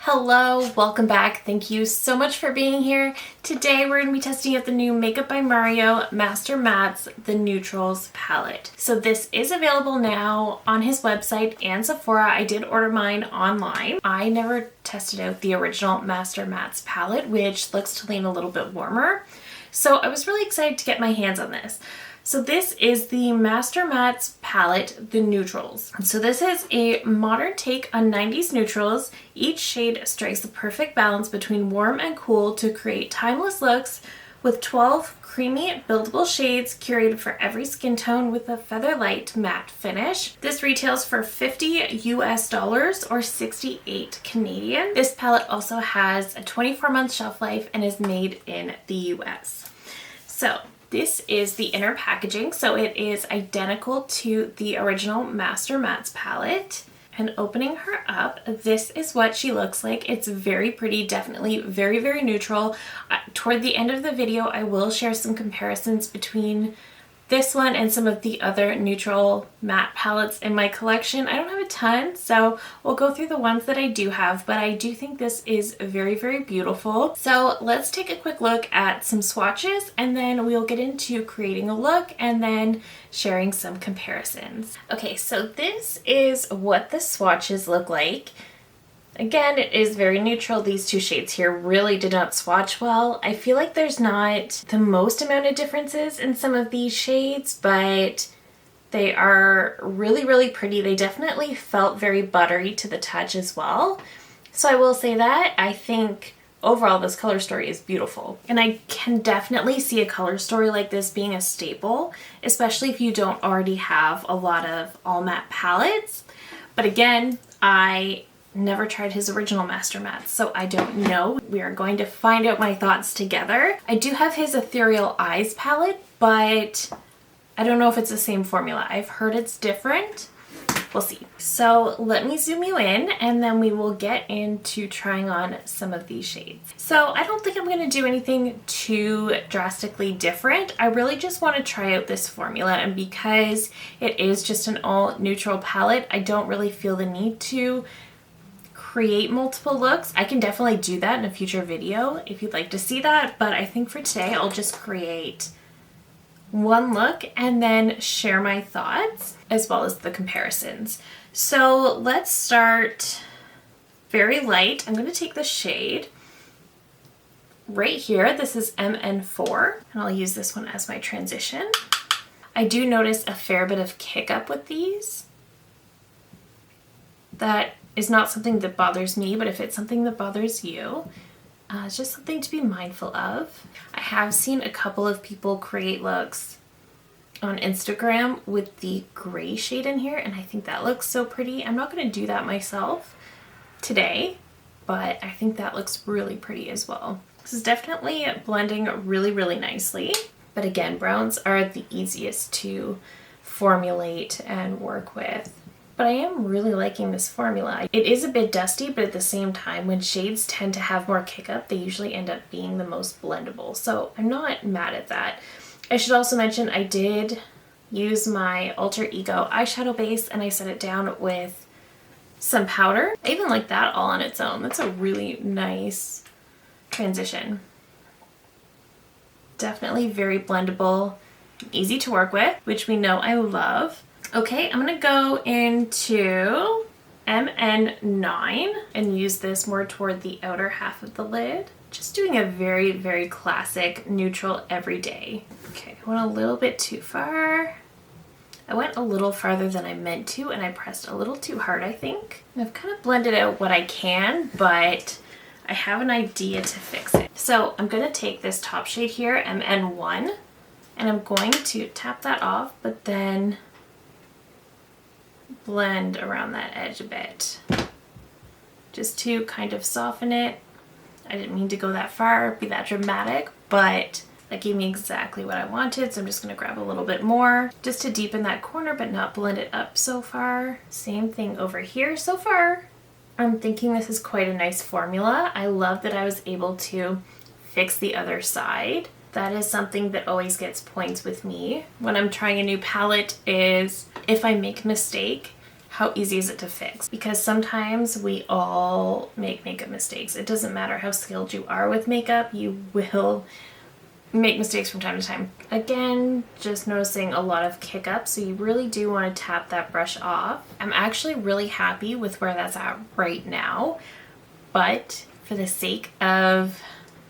Hello, welcome back. Thank you so much for being here. Today we're going to be testing out the new Makeup by Mario Master Mattes The Neutrals palette. So this is available now on his website and Sephora. I did order mine online. I never tested out the original Master Mattes palette, which looks to lean a little bit warmer. So I was really excited to get my hands on this. So this is the Master Mattes palette, The Neutrals. So this is a modern take on 90s neutrals. Each shade strikes the perfect balance between warm and cool to create timeless looks with 12 creamy buildable shades curated for every skin tone with a feather light matte finish. This retails for $50 US or 68 Canadian. This palette also has a 24-month shelf life and is made in the US. So this is the inner packaging, so it is identical to the original Master Mattes palette. And opening her up, this is what she looks like. It's very pretty, definitely very, very neutral. Toward the end of the video, I will share some comparisons between this one and some of the other neutral matte palettes in my collection. I don't have a ton, so we'll go through the ones that I do have, but I do think this is very, very beautiful. So let's take a quick look at some swatches and then we'll get into creating a look and then sharing some comparisons. Okay, so this is what the swatches look like. Again, it is very neutral. These two shades here really did not swatch well. I feel like there's not the most amount of differences in some of these shades, but they are really, really pretty. They definitely felt very buttery to the touch as well. So I will say that. I think overall this color story is beautiful. And I can definitely see a color story like this being a staple, especially if you don't already have a lot of all matte palettes. But again, I never tried his original Master Mattes, so I don't know. We are going to find out my thoughts together. I do have his Ethereal Eyes palette, but I don't know if it's the same formula. I've heard it's different. We'll see. So let me zoom you in and then we will get into trying on some of these shades. So I don't think I'm going to do anything too drastically different. I really just want to try out this formula, and because it is just an all neutral palette, I don't really feel the need to create multiple looks. I can definitely do that in a future video if you'd like to see that, but I think for today I'll just create one look and then share my thoughts as well as the comparisons. So let's start very light. I'm going to take the shade right here. This is MN4 and I'll use this one as my transition. I do notice a fair bit of kick up with these. That is not something that bothers me, but if it's something that bothers you, it's just something to be mindful of. I have seen a couple of people create looks on Instagram with the gray shade in here, and I think that looks so pretty. I'm not going to do that myself today, but I think that looks really pretty as well. This is definitely blending really, really nicely. But again, browns are the easiest to formulate and work with. But I am really liking this formula. It is a bit dusty, but at the same time, when shades tend to have more kick up, they usually end up being the most blendable. So I'm not mad at that. I should also mention I did use my Alter Ego eyeshadow base and I set it down with some powder. I even like that all on its own. That's a really nice transition. Definitely very blendable, easy to work with, which we know I love. Okay, I'm gonna go into MN9 and use this more toward the outer half of the lid. Just doing a very, very classic neutral everyday. Okay, I went a little bit too far. I went a little farther than I meant to and I pressed a little too hard, I think. I've kind of blended out what I can, but I have an idea to fix it. So I'm gonna take this top shade here, MN1, and I'm going to tap that off, but then blend around that edge a bit just to kind of soften it. I didn't mean to go that far, be that dramatic, but that gave me exactly what I wanted, so I'm just going to grab a little bit more just to deepen that corner but not blend it up so far. Same thing over here. So far I'm thinking this is quite a nice formula. I love that I was able to fix the other side. That is something that always gets points with me when I'm trying a new palette, is if I make a mistake, how easy is it to fix? Because sometimes we all make makeup mistakes. It doesn't matter how skilled you are with makeup, you will make mistakes from time to time. Again, just noticing a lot of kick up, so you really do want to tap that brush off. I'm actually really happy with where that's at right now, but for the sake of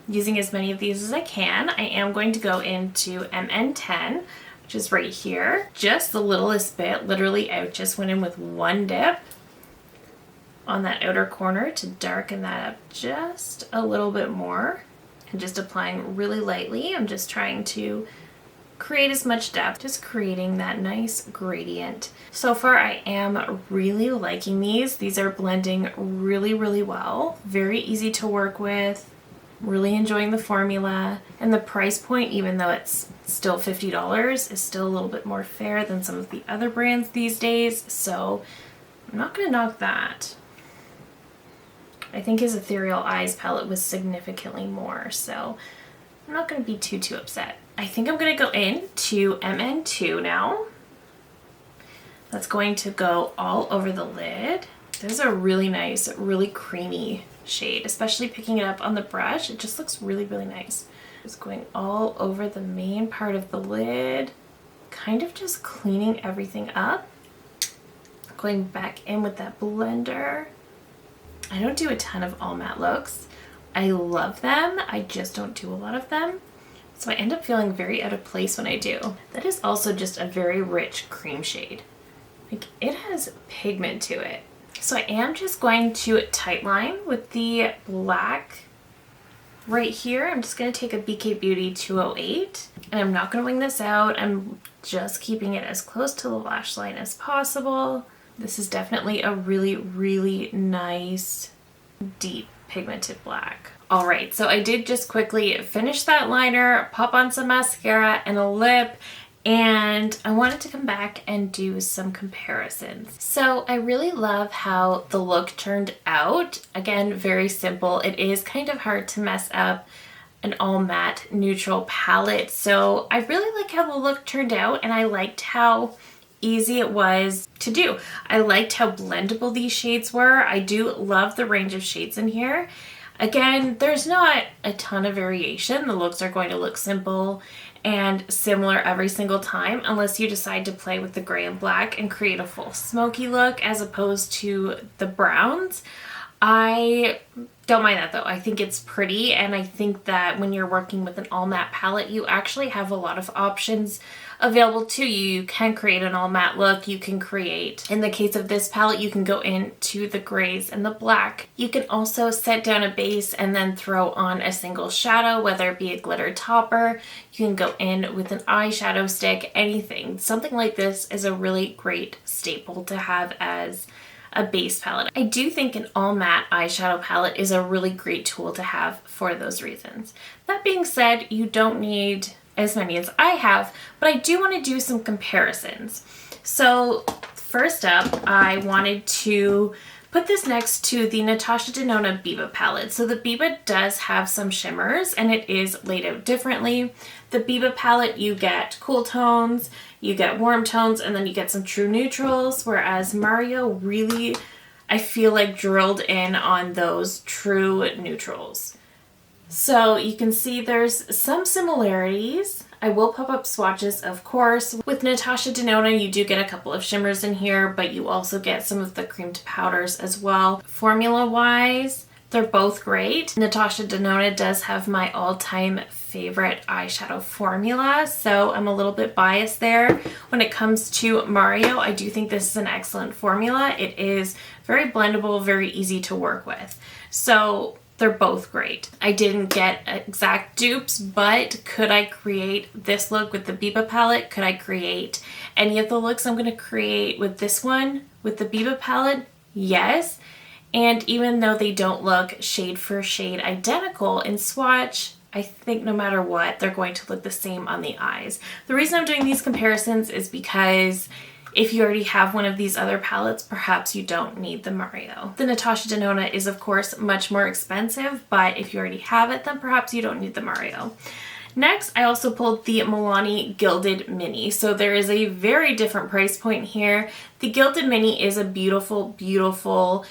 using as many of these as I can, I am going to go into MN10, which is right here. Just the littlest bit, literally I just went in with one dip on that outer corner to darken that up just a little bit more. And just applying really lightly. I'm just trying to create as much depth, just creating that nice gradient. So far I am really liking these. These are blending really, really well. Very easy to work with. Really enjoying the formula. And the price point, even though it's still $50, is still a little bit more fair than some of the other brands these days. So I'm not gonna knock that. I think his Ethereal Eyes palette was significantly more, so I'm not going to be too upset. I think I'm going to go into MN2 now. That's going to go all over the lid. This is a really nice, really creamy shade, especially picking it up on the brush. It just looks really, really nice. Just going all over the main part of the lid, kind of just cleaning everything up. Going back in with that blender. I don't do a ton of all matte looks. I love them, I just don't do a lot of them. So I end up feeling very out of place when I do. That is also just a very rich cream shade. Like, it has pigment to it. So I am just going to tightline with the black right here. I'm just gonna take a BK Beauty 208 and I'm not gonna wing this out. I'm just keeping it as close to the lash line as possible. This is definitely a really, really nice, deep pigmented black. All right, so I did just quickly finish that liner, pop on some mascara and a lip, and I wanted to come back and do some comparisons. So I really love how the look turned out. Again, very simple. It is kind of hard to mess up an all matte neutral palette. So I really like how the look turned out, and I liked how easy it was to do. I liked how blendable these shades were. I do love the range of shades in here. Again, there's not a ton of variation. The looks are going to look simple and similar every single time, unless you decide to play with the gray and black and create a full smoky look as opposed to the browns. I don't mind that though. I think it's pretty, and I think that when you're working with an all matte palette, you actually have a lot of options available to you. You can create an all matte look. You can create, in the case of this palette, you can go into the grays and the black. You can also set down a base and then throw on a single shadow, whether it be a glitter topper. You can go in with an eyeshadow stick, anything. Something like this is a really great staple to have as a base palette. I do think an all matte eyeshadow palette is a really great tool to have for those reasons. That being said, you don't need as many as I have, but I do want to do some comparisons. So first up, I wanted to put this next to the Natasha Denona Biba palette. So the Biba does have some shimmers and it is laid out differently. The Biba palette, you get cool tones, you get warm tones, and then you get some true neutrals, whereas Mario really, I feel like, drilled in on those true neutrals. So you can see there's some similarities. I will pop up swatches, of course. With Natasha Denona, you do get a couple of shimmers in here, but you also get some of the creamed powders as well. Formula-wise, they're both great. Natasha Denona does have my all-time favorite eyeshadow formula, so I'm a little bit biased there. When it comes to Mario, I do think this is an excellent formula. It is very blendable, very easy to work with. So they're both great. I didn't get exact dupes, but could I create this look with the Biba palette? Could I create any of the looks I'm going to create with this one, with the Biba palette? Yes. And even though they don't look shade for shade identical in swatch, I think no matter what, they're going to look the same on the eyes. The reason I'm doing these comparisons is because if you already have one of these other palettes, perhaps you don't need the Mario. The Natasha Denona is, of course, much more expensive, but if you already have it, then perhaps you don't need the Mario. Next, I also pulled the Milani Gilded Mini. So there is a very different price point here. The Gilded Mini is a beautiful, beautiful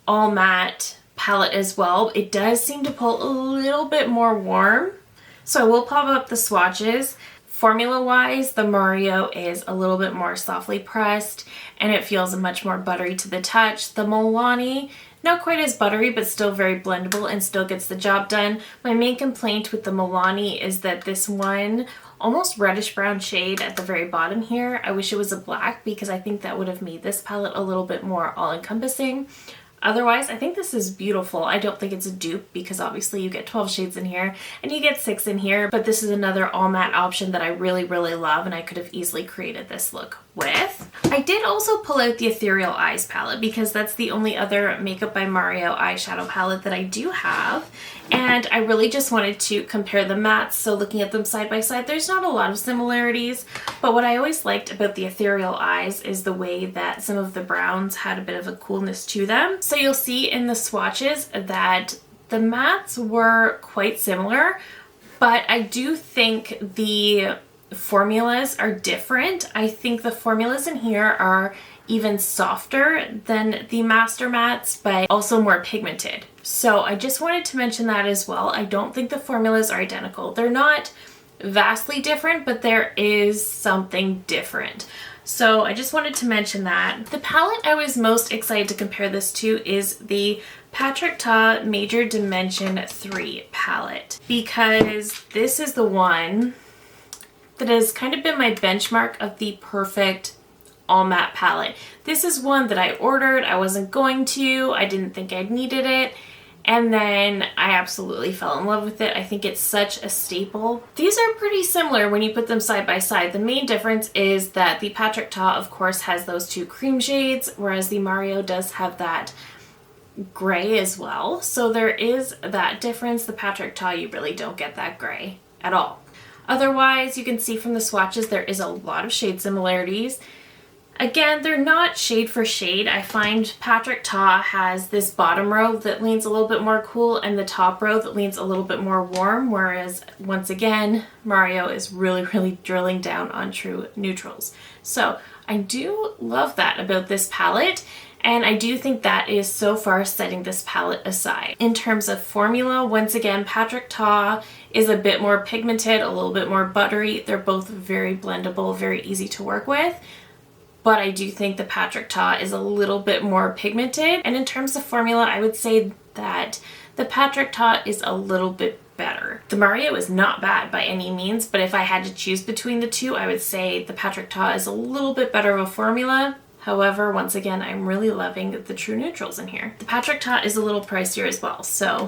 all matte palette as well. It does seem to pull a little bit more warm. So I will pop up the swatches. Formula wise, the Mario is a little bit more softly pressed and it feels much more buttery to the touch. The Milani, not quite as buttery, but still very blendable and still gets the job done. My main complaint with the Milani is that this one almost reddish brown shade at the very bottom here, I wish it was a black because I think that would have made this palette a little bit more all-encompassing. Otherwise, I think this is beautiful. I don't think it's a dupe because obviously you get 12 shades in here and you get 6 in here, but this is another all matte option that I really, really love and I could have easily created this look with. I did also pull out the Ethereal Eyes palette because that's the only other Makeup by Mario eyeshadow palette that I do have, and I really just wanted to compare the mattes. So looking at them side by side, there's not a lot of similarities, but what I always liked about the Ethereal Eyes is the way that some of the browns had a bit of a coolness to them. So you'll see in the swatches that the mattes were quite similar, but I do think the formulas are different. I think the formulas in here are even softer than the Master Mattes, but also more pigmented. So I just wanted to mention that as well. I don't think the formulas are identical. They're not vastly different, but there is something different. So I just wanted to mention that. The palette I was most excited to compare this to is the Patrick Ta Major Dimension 3 palette, because this is the one that has kind of been my benchmark of the perfect all matte palette. This is one that I ordered. I wasn't going to. I didn't think I needed it. And then I absolutely fell in love with it. I think it's such a staple. These are pretty similar when you put them side by side. The main difference is that the Patrick Ta, of course, has those 2 cream shades, whereas the Mario does have that gray as well. So there is that difference. The Patrick Ta, you really don't get that gray at all. Otherwise, you can see from the swatches there is a lot of shade similarities. Again, they're not shade for shade. I find Patrick Ta has this bottom row that leans a little bit more cool and the top row that leans a little bit more warm, whereas once again, Mario is really, really drilling down on true neutrals. So I do love that about this palette, and I do think that is so far setting this palette aside. In terms of formula, once again, Patrick Ta is a bit more pigmented, a little bit more buttery. They're both very blendable, very easy to work with. But I do think the Patrick Ta is a little bit more pigmented. And in terms of formula, I would say that the Patrick Ta is a little bit better. The Mario is not bad by any means, but if I had to choose between the two, I would say the Patrick Ta is a little bit better of a formula. However, once again, I'm really loving the true neutrals in here. The Patrick Ta is a little pricier as well, so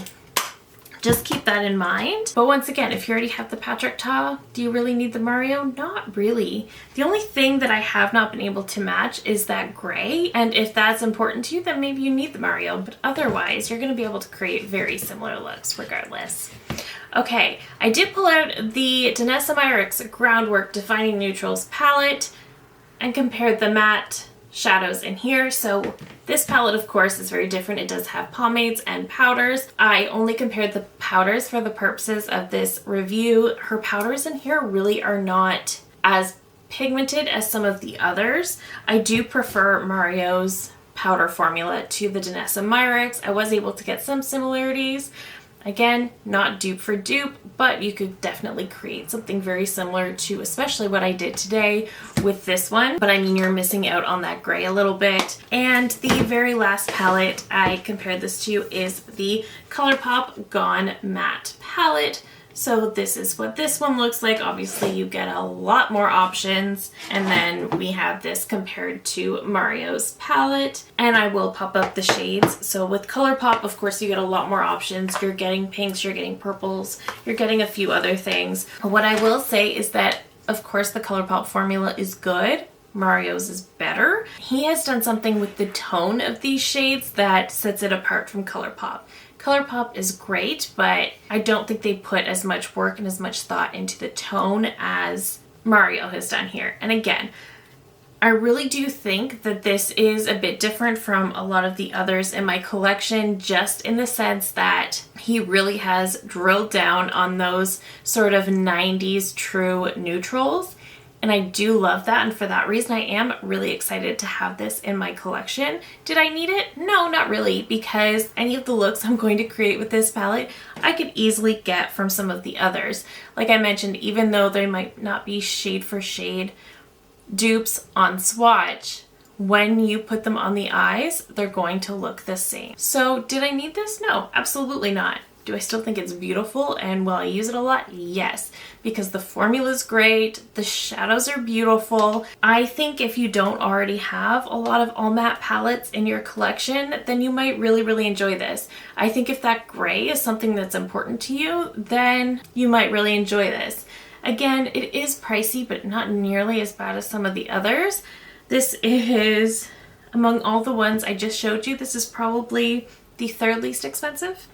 just keep that in mind. But once again, if you already have the Patrick Ta, do you really need the Mario? Not really. The only thing that I have not been able to match is that gray. And if that's important to you, then maybe you need the Mario. But otherwise, you're gonna be able to create very similar looks regardless. Okay, I did pull out the Danessa Myricks Groundwork Defining Neutrals palette and compared the matte shadows in here. So this palette, of course, is very different. It does have pomades and powders. I only compared the powders for the purposes of this review. Her powders in here really are not as pigmented as some of the others. I do prefer Mario's powder formula to the Danessa Myricks. I was able to get some similarities. Again, not dupe for dupe, but you could definitely create something very similar to especially what I did today with this one. But I mean, you're missing out on that gray a little bit. And the very last palette I compared this to is the ColourPop Gone Matte palette. So this is what this one looks like. Obviously, you get a lot more options. And then we have this compared to Mario's palette. And I will pop up the shades. So with ColourPop, of course, you get a lot more options. You're getting pinks, you're getting purples, you're getting a few other things. What I will say is that, of course, the ColourPop formula is good. Mario's is better. He has done something with the tone of these shades that sets it apart from ColourPop. ColourPop is great, but I don't think they put as much work and as much thought into the tone as Mario has done here. And again, I really do think that this is a bit different from a lot of the others in my collection, just in the sense that he really has drilled down on those sort of 90s true neutrals. And I do love that, and for that reason I am really excited to have this in my collection. Did I need it? No, not really, because any of the looks I'm going to create with this palette I could easily get from some of the others. Like I mentioned, even though they might not be shade for shade dupes on swatch, when you put them on the eyes, they're going to look the same. So did I need this? No, absolutely not. Do I still think it's beautiful and will I use it a lot? Yes, because the formula is great, the shadows are beautiful. I think if you don't already have a lot of all matte palettes in your collection, then you might really enjoy this. I think if that gray is something that's important to you, then you might really enjoy this. Again, it is pricey, but not nearly as bad as some of the others. This is, among all the ones I just showed you, this is probably the third least expensive.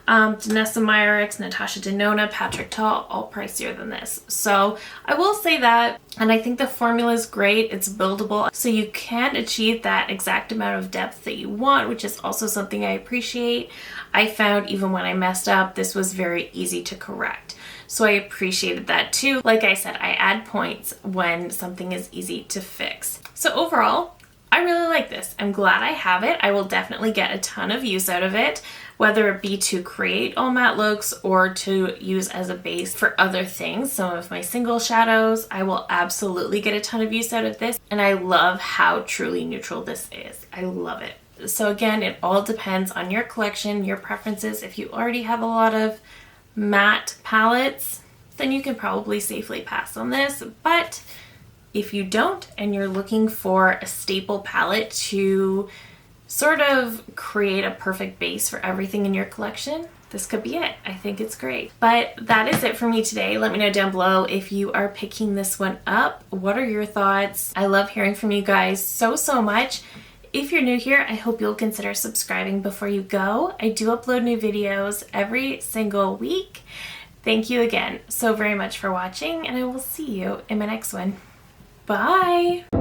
Danessa Myricks, Natasha Denona, Patrick Ta, all pricier than this. So I will say that, and I think the formula is great. It's buildable, so you can achieve that exact amount of depth that you want, which is also something I appreciate. I found even when I messed up, this was very easy to correct. So I appreciated that too. Like I said, I add points when something is easy to fix. So overall, I really like this. I'm glad I have it. I will definitely get a ton of use out of it, whether it be to create all matte looks or to use as a base for other things. Some of my single shadows, I will absolutely get a ton of use out of this. And I love how truly neutral this is. I love it. So again, it all depends on your collection, your preferences. If you already have a lot of matte palettes, then you can probably safely pass on this. But if you don't and you're looking for a staple palette to sort of create a perfect base for everything in your collection, this could be it. I think it's great. But that is it for me today. Let me know down below if you are picking this one up. What are your thoughts? I love hearing from you guys so much. If you're new here, I hope you'll consider subscribing before you go. I do upload new videos every single week. Thank you again so very much for watching, and I will see you in my next one. Bye!